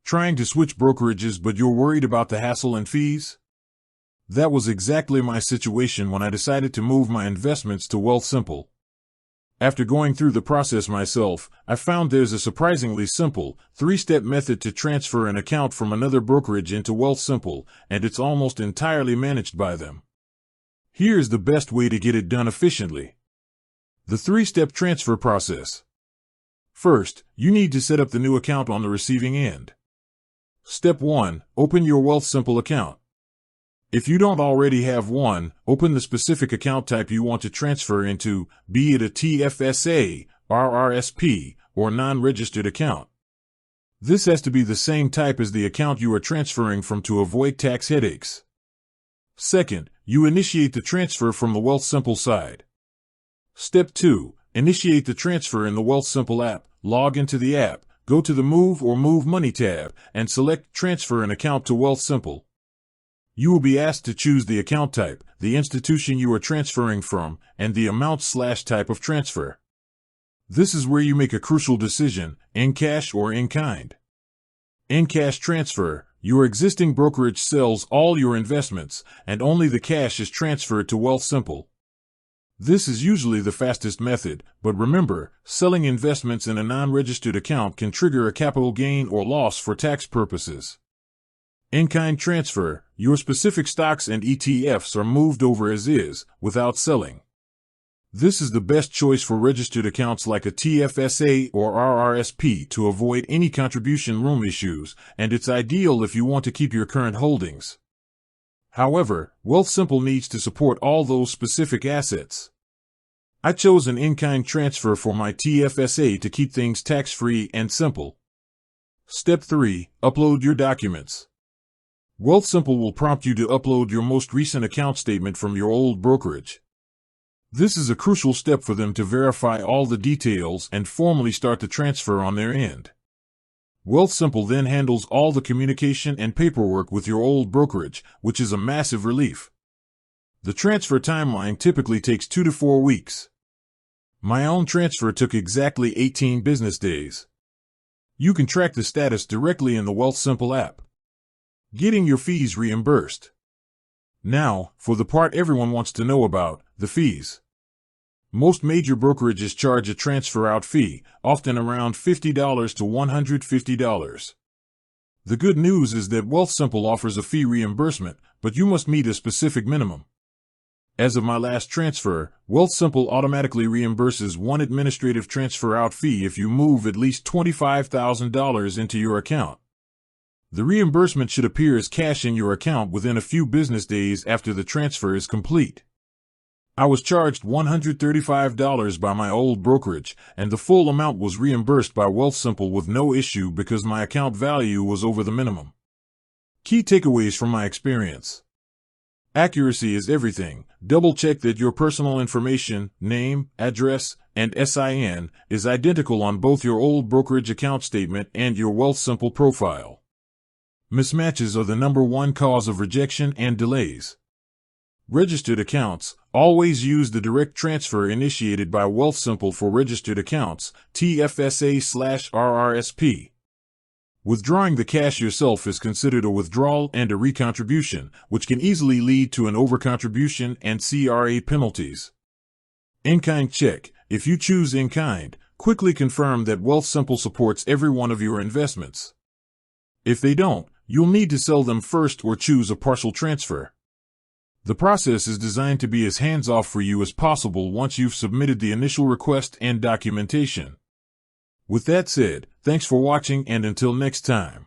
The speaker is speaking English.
Trying to switch brokerages but you're worried about the hassle and fees? That was exactly my situation when I decided to move my investments to Wealthsimple. After going through the process myself, I found there's a surprisingly simple, 3-step method to transfer an account from another brokerage into Wealthsimple, and it's almost entirely managed by them. Here's the best way to get it done efficiently. The 3-step transfer process. First, you need to set up the new account on the receiving end. Step 1. Open your Wealthsimple account. If you don't already have one, open the specific account type you want to transfer into, be it a TFSA, RRSP, or non-registered account. This has to be the same type as the account you are transferring from to avoid tax headaches. Second, you initiate the transfer from the Wealthsimple side. Step 2. Initiate the transfer in the Wealthsimple app. Log into the app, go to the Move or Move Money tab, and select Transfer an Account to Wealthsimple. You will be asked to choose the account type, the institution you are transferring from, and the amount/type of transfer. This is where you make a crucial decision, in cash or in kind. In cash transfer, your existing brokerage sells all your investments, and only the cash is transferred to Wealthsimple. This is usually the fastest method, but remember, selling investments in a non-registered account can trigger a capital gain or loss for tax purposes. In-kind transfer, your specific stocks and ETFs are moved over as is, without selling. This is the best choice for registered accounts like a TFSA or RRSP to avoid any contribution room issues, and it's ideal if you want to keep your current holdings. However, Wealthsimple needs to support all those specific assets. I chose an in-kind transfer for my TFSA to keep things tax-free and simple. Step 3. Upload your documents. Wealthsimple will prompt you to upload your most recent account statement from your old brokerage. This is a crucial step for them to verify all the details and formally start the transfer on their end. Wealthsimple then handles all the communication and paperwork with your old brokerage, which is a massive relief. The transfer timeline typically takes 2 to 4 weeks. My own transfer took exactly 18 business days. You can track the status directly in the Wealthsimple app. Getting your fees reimbursed. Now, for the part everyone wants to know about, the fees. Most major brokerages charge a transfer-out fee, often around $50 to $150. The good news is that Wealthsimple offers a fee reimbursement, but you must meet a specific minimum. As of my last transfer, Wealthsimple automatically reimburses one administrative transfer-out fee if you move at least $25,000 into your account. The reimbursement should appear as cash in your account within a few business days after the transfer is complete. I was charged $135 by my old brokerage, and the full amount was reimbursed by Wealthsimple with no issue because my account value was over the minimum. Key takeaways from my experience. Accuracy is everything. Double-check that your personal information, name, address, and SIN is identical on both your old brokerage account statement and your Wealthsimple profile. Mismatches are the #1 cause of rejection and delays. Registered accounts. Always use the direct transfer initiated by Wealthsimple for registered accounts, TFSA/RRSP. Withdrawing the cash yourself is considered a withdrawal and a recontribution, which can easily lead to an overcontribution and CRA penalties. In-kind check. If you choose in-kind, quickly confirm that Wealthsimple supports every one of your investments. If they don't, you'll need to sell them first or choose a partial transfer. The process is designed to be as hands-off for you as possible once you've submitted the initial request and documentation. With that said, thanks for watching and until next time.